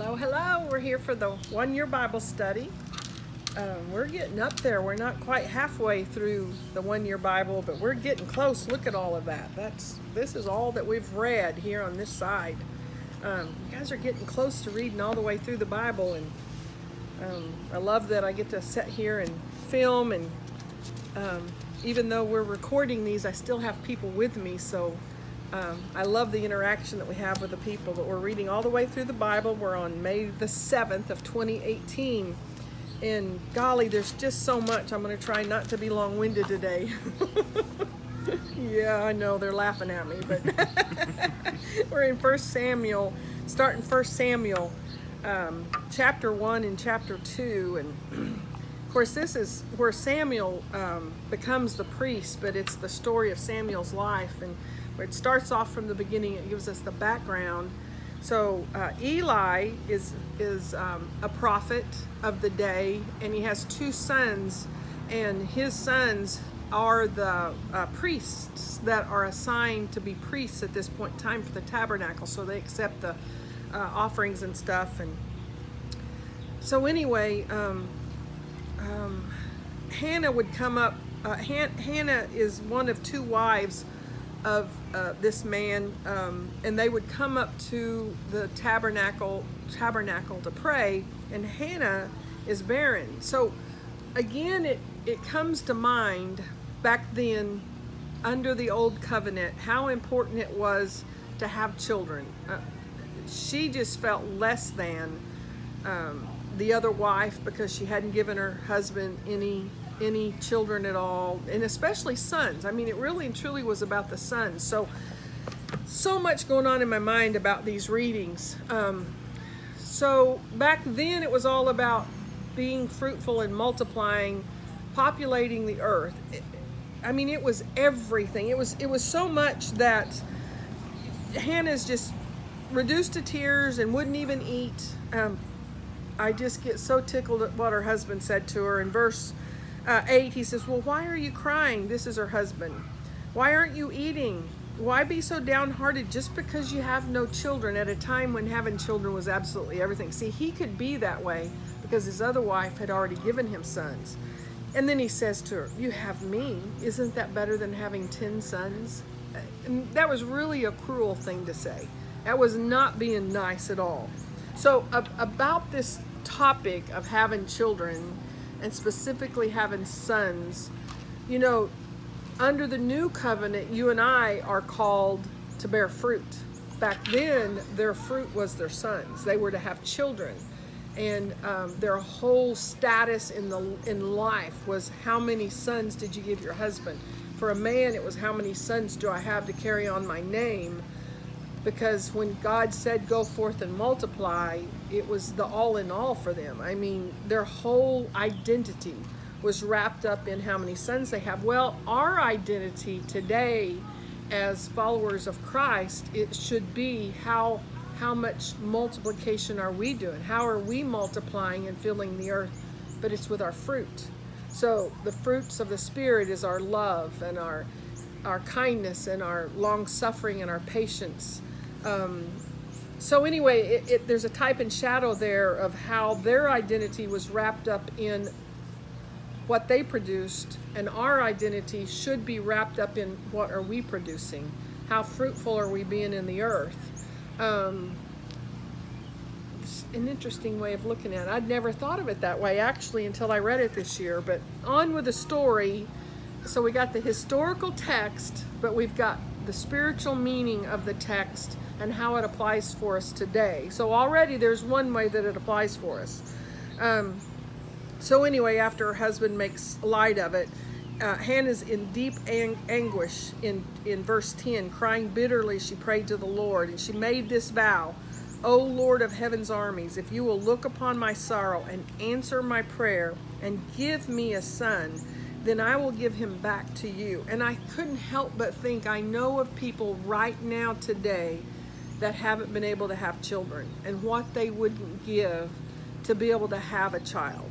Hello, hello. We're here for the 1 year Bible study. We're getting up there. We're not quite halfway through the 1 year Bible, but we're getting close. Look at all of that. This is all that we've read here on this side. You guys are getting close to reading all the way through the Bible, and I love that I get to sit here and film. And even though we're recording these, I still have people with me, so I love the interaction that we have with the people. But we're reading all the way through the Bible. We're on May the 7th of 2018. And golly, there's just so much. I'm going to try not to be long-winded today. Yeah, I know, they're laughing at me. But we're in 1 Samuel, starting 1 Samuel, chapter 1 and chapter 2. And of course, this is where Samuel becomes the priest, but it's the story of Samuel's life. And where it starts off from the beginning, it gives us the background. So Eli is a prophet of the day, and he has 2 sons, and his sons are the priests that are assigned to be priests at this point in time for the tabernacle. So they accept the offerings and stuff. And so anyway, Hannah would come up. Hannah is one of 2 wives of this man, and they would come up to the tabernacle to pray, and Hannah is barren. So again, it comes to mind back then under the old covenant how important it was to have children. She just felt less than the other wife because she hadn't given her husband any children at all, and especially sons. I mean, it really and truly was about the sons. So much going on in my mind about these readings. So back then it was all about being fruitful and multiplying, populating the earth. I mean, it was everything. It was so much that Hannah's just reduced to tears and wouldn't even eat. I just get so tickled at what her husband said to her in verse 8. He says, well, why are you crying? This is her husband. Why aren't you eating? Why be so downhearted just because you have no children at a time when having children was absolutely everything? See, he could be that way because his other wife had already given him sons. And then he says to her, you have me. Isn't that better than having 10 sons? And that was really a cruel thing to say. That was not being nice at all. So about this topic of having children, and specifically having sons, you know, under the new covenant, you and I are called to bear fruit. Back then, their fruit was their sons. They were to have children, and their whole status in life was how many sons did you give your husband? For a man, it was how many sons do I have to carry on my name? Because when God said go forth and multiply, it was the all in all for them. I mean, their whole identity was wrapped up in how many sons they have. Well, our identity today as followers of Christ, it should be how much multiplication are we doing? How are we multiplying and filling the earth? But it's with our fruit. So the fruits of the Spirit is our love and our kindness and our long suffering and our patience. So anyway, there's a type and shadow there of how their identity was wrapped up in what they produced, and our identity should be wrapped up in what are we producing? How fruitful are we being in the earth? It's an interesting way of looking at it. I'd never thought of it that way actually until I read it this year. But on with the story. So we got the historical text, but we've got the spiritual meaning of the text and how it applies for us today. So already there's one way that it applies for us. So anyway, after her husband makes light of it, Hannah's in deep anguish in verse 10, crying bitterly, she prayed to the Lord, and she made this vow, O Lord of heaven's armies, if you will look upon my sorrow and answer my prayer and give me a son, then I will give him back to you. And I couldn't help but think, I know of people right now today that haven't been able to have children and what they wouldn't give to be able to have a child.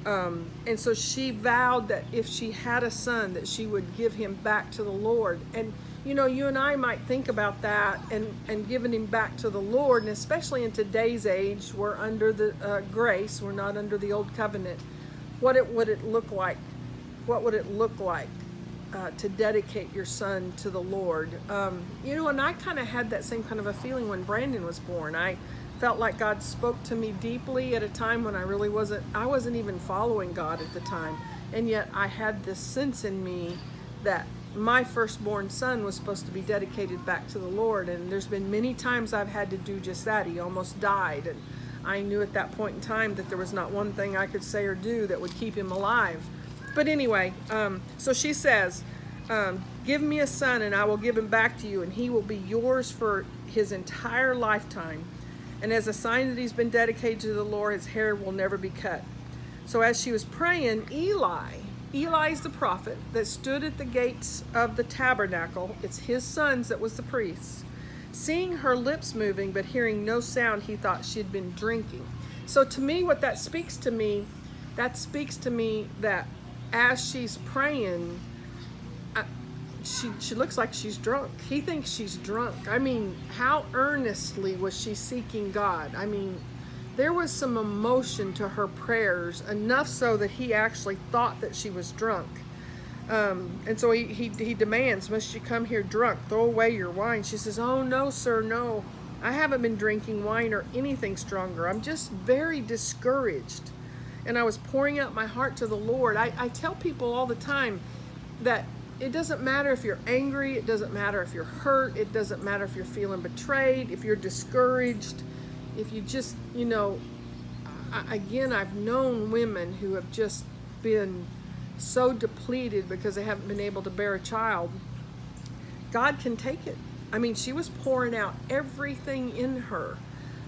And so she vowed that if she had a son, that she would give him back to the Lord. And you know, you and I might think about that and giving him back to the Lord, and especially in today's age, we're under the grace, we're not under the old covenant. Would it look like? What would it look like to dedicate your son to the Lord? You know, and I kind of had that same kind of a feeling when Brandon was born. I felt like God spoke to me deeply at a time when I wasn't even following God at the time. And yet I had this sense in me that my firstborn son was supposed to be dedicated back to the Lord. And there's been many times I've had to do just that. He almost died. And I knew at that point in time that there was not one thing I could say or do that would keep him alive. But anyway, so she says, give me a son and I will give him back to you, and he will be yours for his entire lifetime. And as a sign that he's been dedicated to the Lord, his hair will never be cut. So as she was praying, Eli's the prophet that stood at the gates of the tabernacle. It's his sons that was the priests. Seeing her lips moving but hearing no sound, he thought she had been drinking. So to me, what that speaks to me that as she's praying, she looks like she's drunk. He thinks she's drunk. I mean, how earnestly was she seeking God? I mean, there was some emotion to her prayers, enough so that he actually thought that she was drunk. And so he demands, must you come here drunk? Throw away your wine. She says, oh, no, sir, no. I haven't been drinking wine or anything stronger. I'm just very discouraged. And I was pouring out my heart to the Lord. I tell people all the time that it doesn't matter if you're angry. It doesn't matter if you're hurt. It doesn't matter if you're feeling betrayed, if you're discouraged, if you just, you know, again, I've known women who have just been so depleted because they haven't been able to bear a child. God can take it. I mean, she was pouring out everything in her.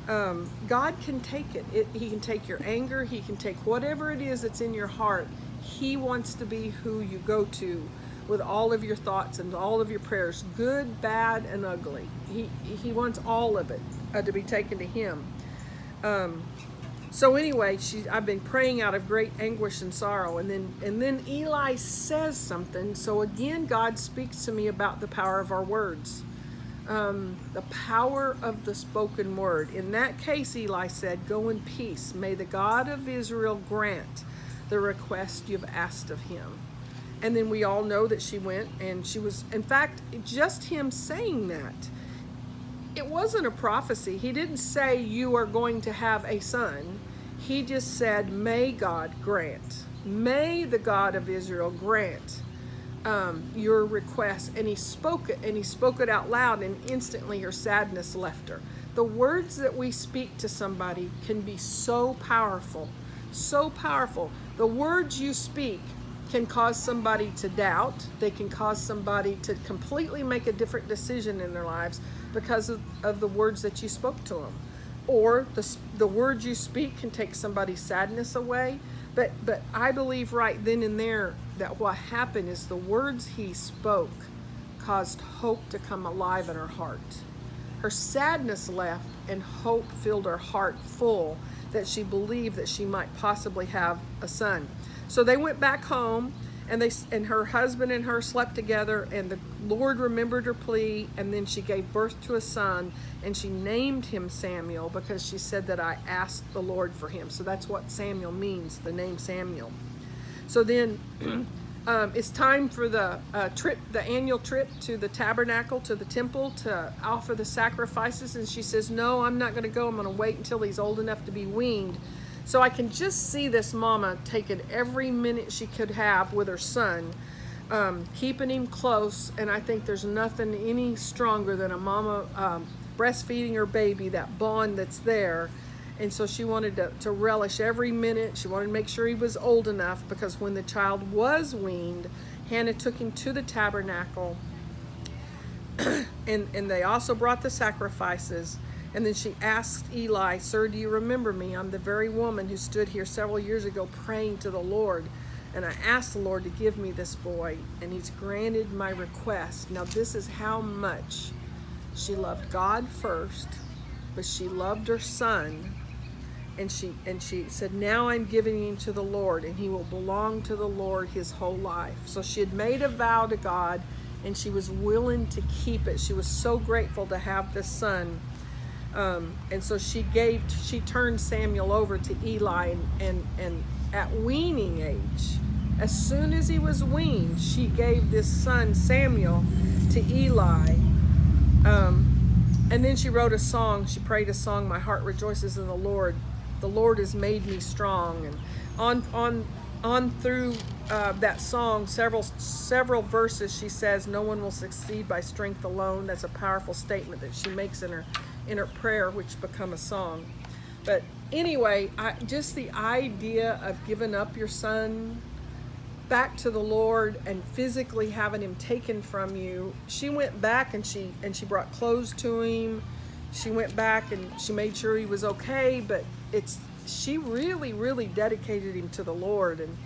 God can take it. He can take your anger. He can take whatever it is that's in your heart. He wants to be who you go to with all of your thoughts and all of your prayers, good, bad, and ugly. He wants all of it to be taken to him. So anyway, I've been praying out of great anguish and sorrow, and then Eli says something. So again, God speaks to me about the power of our words. The power of the spoken word. In that case, Eli said, go in peace. May the God of Israel grant the request you've asked of him. And then we all know that she went, and she was, in fact, just him saying that, it wasn't a prophecy. He didn't say you are going to have a son. He just said, may God grant. May the God of Israel grant your request. And he spoke it out loud, and instantly her sadness left her. The words that we speak to somebody can be so powerful, so powerful. The words you speak can cause somebody to doubt. They can cause somebody to completely make a different decision in their lives because of the words that you spoke to them. Or the words you speak can take somebody's sadness away. But I believe right then and there that what happened is the words he spoke caused hope to come alive in her heart. Her sadness left and hope filled her heart full that she believed that she might possibly have a son. So they went back home, and her husband and her slept together, and the Lord remembered her plea, and then she gave birth to a son, and she named him Samuel because she said that I asked the Lord for him. So that's what Samuel means, the name Samuel. So then it's time for the annual trip to the tabernacle, to the temple, to offer the sacrifices, and she says, no, I'm not going to go. I'm going to wait until he's old enough to be weaned. So I can just see this mama taking every minute she could have with her son, keeping him close. And I think there's nothing any stronger than a mama breastfeeding her baby, that bond that's there. And so she wanted to relish every minute. She wanted to make sure he was old enough, because when the child was weaned, Hannah took him to the tabernacle. and they also brought the sacrifices. And then she asked Eli, sir, do you remember me? I'm the very woman who stood here several years ago praying to the Lord. And I asked the Lord to give me this boy, and he's granted my request. Now this is how much she loved God first, but she loved her son. And she said, now I'm giving him to the Lord, and he will belong to the Lord his whole life. So she had made a vow to God, and she was willing to keep it. She was so grateful to have this son. And so she turned Samuel over to Eli, and at weaning age, as soon as he was weaned, she gave this son Samuel to Eli. And then she wrote a song. She prayed a song, "My heart rejoices in the Lord. The Lord has made me strong." And on through that song, several verses, she says, "No one will succeed by strength alone." That's a powerful statement that she makes in her prayer, which become a song. But anyway, just the idea of giving up your son back to the Lord and physically having him taken from you. She went back and she brought clothes to him. She went back and she made sure he was okay, but she really dedicated him to the Lord, and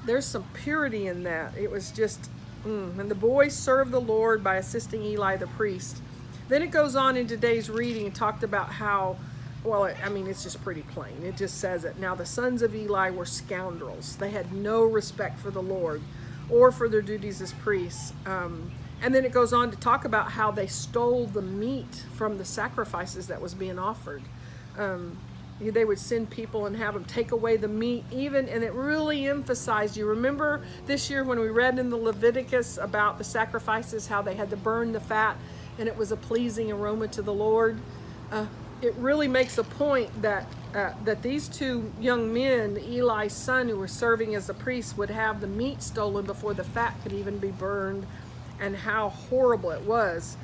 there's some purity in that. It was just and the boys served the Lord by assisting Eli the priest. Then it goes on in today's reading and talked about how, well, it's just pretty plain. It just says it. Now the sons of Eli were scoundrels. They had no respect for the Lord or for their duties as priests. And then it goes on to talk about how they stole the meat from the sacrifices that was being offered. They would send people and have them take away the meat and it really emphasized, you remember this year when we read in the Leviticus about the sacrifices, how they had to burn the fat and it was a pleasing aroma to the Lord. It really makes a point that these two young men, Eli's son, who were serving as a priest, would have the meat stolen before the fat could even be burned, and how horrible it was.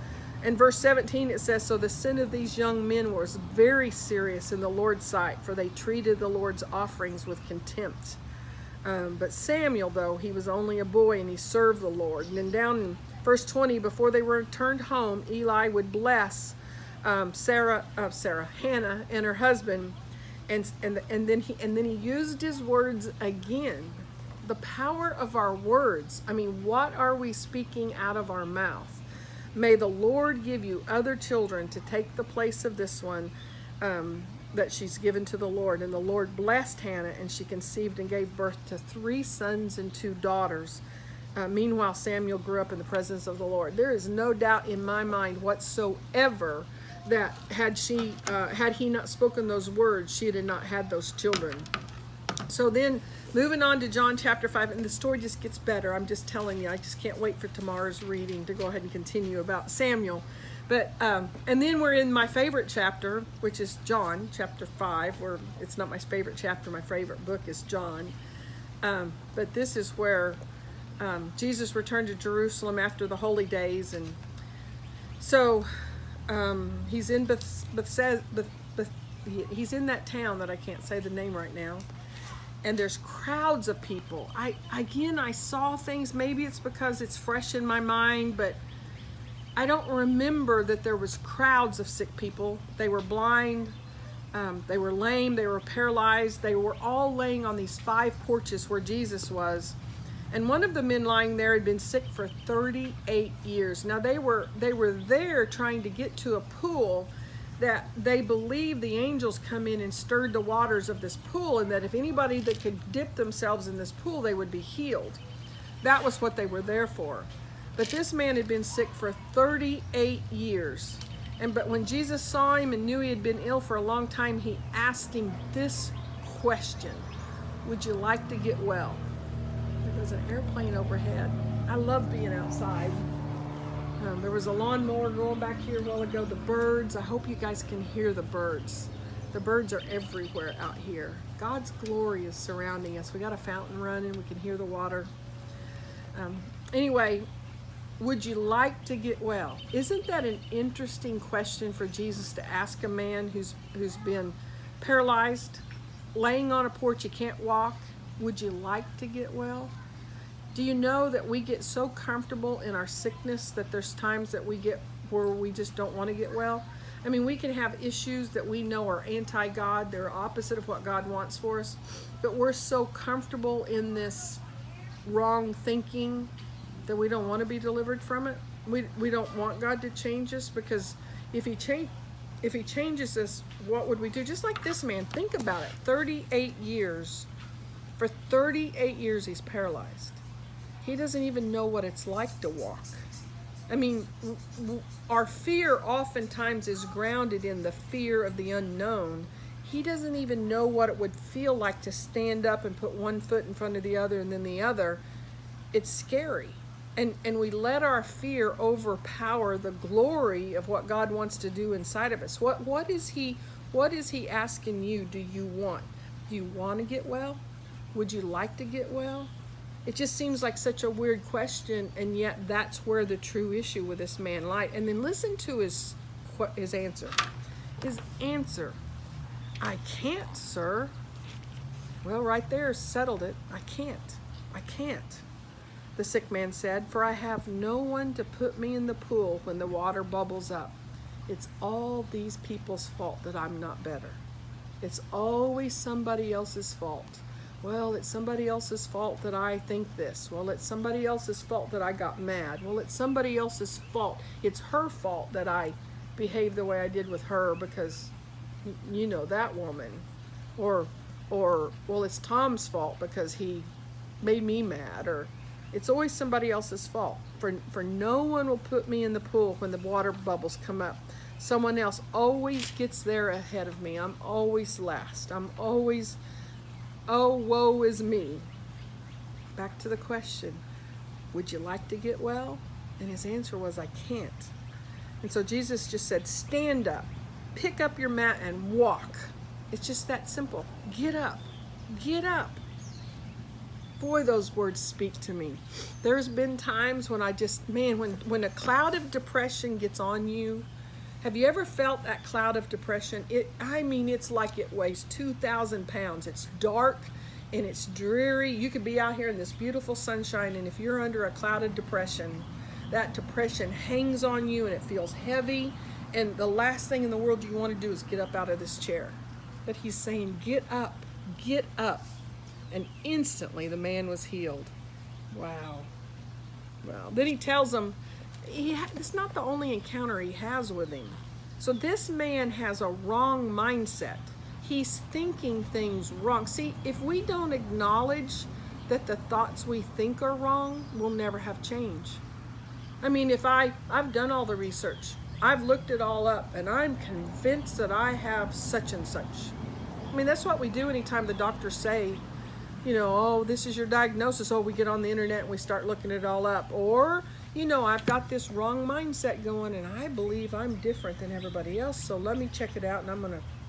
In verse 17 it says, "So the sin of these young men was very serious in the Lord's sight, for they treated the Lord's offerings with contempt." But Samuel, though, he was only a boy and he served the Lord. And then down in verse 20, before they returned home, Eli would bless Hannah and her husband, and then he used his words again. The power of our words. What are we speaking out of our mouth? "May the Lord give you other children to take the place of this one that she's given to the Lord." And the Lord blessed Hannah, and she conceived and gave birth to 3 sons and 2 daughters. Meanwhile, Samuel grew up in the presence of the Lord. There is no doubt in my mind whatsoever that had he not spoken those words, she had not had those children. So then, moving on to John chapter 5, and the story just gets better. I'm just telling you, I just can't wait for tomorrow's reading to go ahead and continue about Samuel. But and then we're in my favorite chapter, which is John chapter 5, where it's not my favorite chapter. My favorite book is John. But this is where Jesus returned to Jerusalem after the holy days, and so he's in he's in that town that I can't say the name right now, and there's crowds of people. I saw things. Maybe it's because it's fresh in my mind, but I don't remember that there was crowds of sick people. They were blind, they were lame, they were paralyzed. They were all laying on these 5 porches where Jesus was. And one of the men lying there had been sick for 38 years. Now they were there trying to get to a pool that they believed the angels come in and stirred the waters of this pool, and that if anybody that could dip themselves in this pool, they would be healed. That was what they were there for. But this man had been sick for 38 years. But when Jesus saw him and knew he had been ill for a long time, he asked him this question: "Would you like to get well?" There's an airplane overhead. I love being outside. There was a lawnmower going back here a while ago. The birds, I hope you guys can hear the birds. The birds are everywhere out here. God's glory is surrounding us. We got a fountain running. We can hear the water. Anyway, would you like to get well? Isn't that an interesting question for Jesus to ask a man who's been paralyzed, laying on a porch, you can't walk? Would you like to get well? Do you know that we get so comfortable in our sickness that there's times that we get where we just don't want to get well? We can have issues that we know are anti-God. They're opposite of what God wants for us. But we're so comfortable in this wrong thinking that we don't want to be delivered from it. We don't want God to change us, because if he changes us, what would we do? Just like this man, think about it. 38 years. For 38 years he's paralyzed. He doesn't even know what it's like to walk. I mean, our fear oftentimes is grounded in the fear of the unknown. He doesn't even know what it would feel like to stand up and put one foot in front of the other and then the other. It's scary. And we let our fear overpower the glory of what God wants to do inside of us. What is he asking you? Do you want? Do you want to get well? Would you like to get well? It just seems like such a weird question, and yet that's where the true issue with this man lied. And then listen to his answer. His answer, I can't, sir. Well, right there settled it. I can't. The sick man said, for I have no one to put me in the pool when the water bubbles up. It's all these people's fault that I'm not better. It's always somebody else's fault. Well, it's somebody else's fault that I think this. Well, it's somebody else's fault that I got mad. Well, it's somebody else's fault. It's her fault that I behaved the way I did with her because, you know, that woman. Or well, it's Tom's fault because he made me mad. Or it's always somebody else's fault. For no one will put me in the pool when the water bubbles come up. Someone else always gets there ahead of me. I'm always last. I'm always... Oh, woe is me. Back to the question, would you like to get well? And his answer was, I can't. And so Jesus just said, stand up, pick up your mat and walk. It's just that simple. Get up, get up. Boy, those words speak to me. There's been times when I just, man, when a cloud of depression gets on you, have you ever felt that cloud of depression? It's like it weighs 2,000 pounds. It's dark and it's dreary. You could be out here in this beautiful sunshine, and if you're under a cloud of depression, that depression hangs on you and it feels heavy. And the last thing in the world you want to do is get up out of this chair. But he's saying, get up, get up. And instantly the man was healed. Wow. Wow. Then he tells him, it's not the only encounter he has with him. So this man has a wrong mindset. He's thinking things wrong. See, if we don't acknowledge that the thoughts we think are wrong, we'll never have change. I mean, if I've done all the research, I've looked it all up, and I'm convinced that I have such and such. I mean, that's what we do anytime the doctors say, you know, oh, this is your diagnosis. Oh, we get on the internet and we start looking it all up. Or, you know, I've got this wrong mindset going and I believe I'm different than everybody else. So let me check it out, and I'm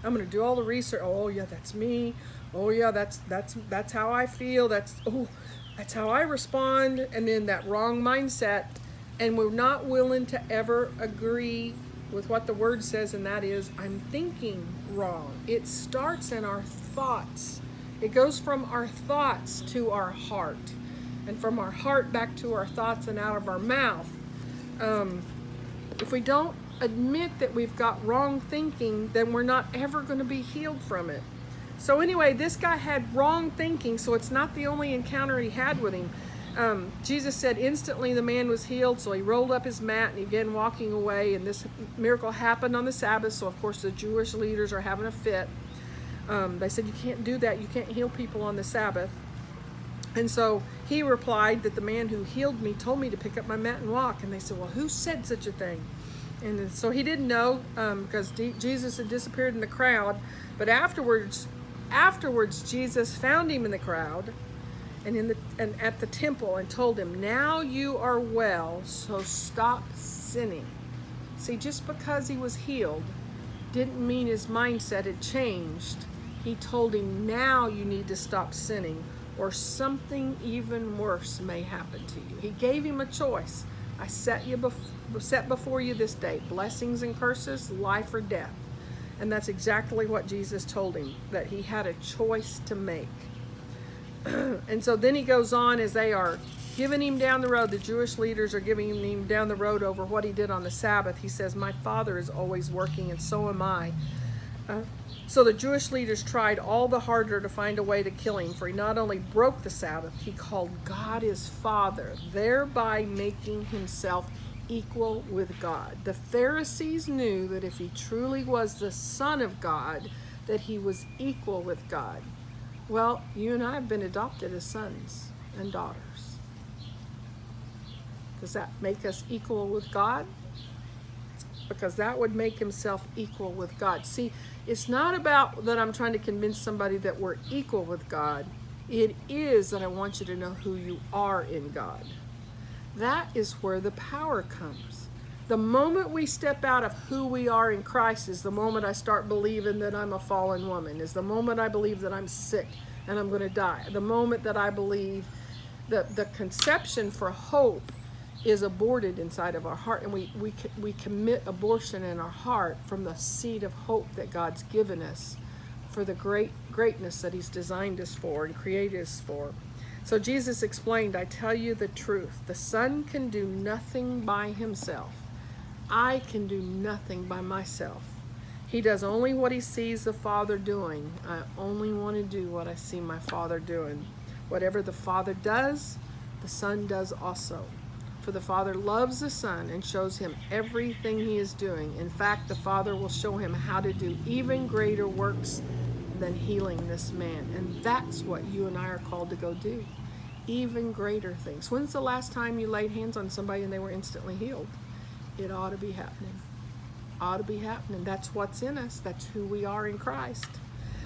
gonna do all the research. Oh yeah, that's me. Oh yeah, that's how I feel. That's how I respond. And then that wrong mindset, and we're not willing to ever agree with what the word says, and that is, I'm thinking wrong. It starts in our thoughts. It goes from our thoughts to our heart, and from our heart back to our thoughts and out of our mouth. If we don't admit that we've got wrong thinking, then we're not ever going to be healed from it. So anyway, this guy had wrong thinking, so it's not the only encounter he had with him. Jesus said instantly the man was healed, so he rolled up his mat and he began walking away, and this miracle happened on the Sabbath, so of course the Jewish leaders are having a fit. They said, you can't do that. You can't heal people on the Sabbath. And so he replied that the man who healed me told me to pick up my mat and walk. And they said, well, who said such a thing? And so he didn't know because Jesus had disappeared in the crowd. But afterwards, Jesus found him in the crowd and at the temple and told him, now you are well, so stop sinning. See, just because he was healed didn't mean his mindset had changed. He told him, now you need to stop sinning, or something even worse may happen to you. He gave him a choice. I set before you this day blessings and curses, life or death. And that's exactly what Jesus told him, that he had a choice to make. And so then he goes on, as they are giving him down the road, the Jewish leaders are giving him down the road over what he did on the Sabbath. He says, my Father is always working, and so am I. So the Jewish leaders tried all the harder to find a way to kill him, for he not only broke the Sabbath, he called God his Father, thereby making himself equal with God. The Pharisees knew that if he truly was the Son of God, that he was equal with God. Well, you and I have been adopted as sons and daughters. Does that make us equal with God? Because that would make himself equal with God. See, it's not about that I'm trying to convince somebody that we're equal with God. It is that I want you to know who you are in God. That is where the power comes. The moment we step out of who we are in Christ is the moment I start believing that I'm a fallen woman, is the moment I believe that I'm sick and I'm going to die. The moment that I believe that the conception for hope is aborted inside of our heart, and we commit abortion in our heart from the seed of hope that God's given us for the greatness that he's designed us for and created us for. So Jesus explained, I tell you the truth, the Son can do nothing by himself. I can do nothing by myself. He does only what he sees the Father doing. I only want to do what I see my Father doing. Whatever the Father does, the Son does also. For the Father loves the Son and shows him everything he is doing. In fact, the Father will show him how to do even greater works than healing this man. And that's what you and I are called to go do. Even greater things. When's the last time you laid hands on somebody and they were instantly healed? It ought to be happening. Ought to be happening. That's what's in us. That's who we are in Christ.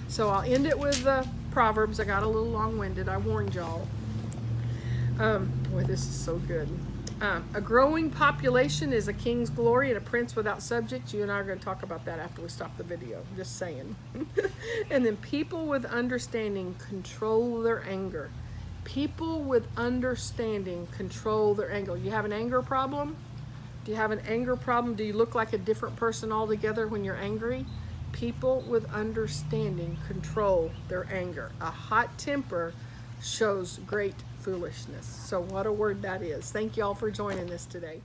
So I'll end it with the Proverbs. I got a little long-winded. I warned y'all. Boy, this is so good. A growing population is a king's glory, and a prince without subjects. You and I are going to talk about that after we stop the video. Just saying. And then people with understanding control their anger. People with understanding control their anger. You have an anger problem? Do you have an anger problem? Do you look like a different person altogether when you're angry? People with understanding control their anger. A hot temper shows great foolishness. So what a word that is. Thank you all for joining us today.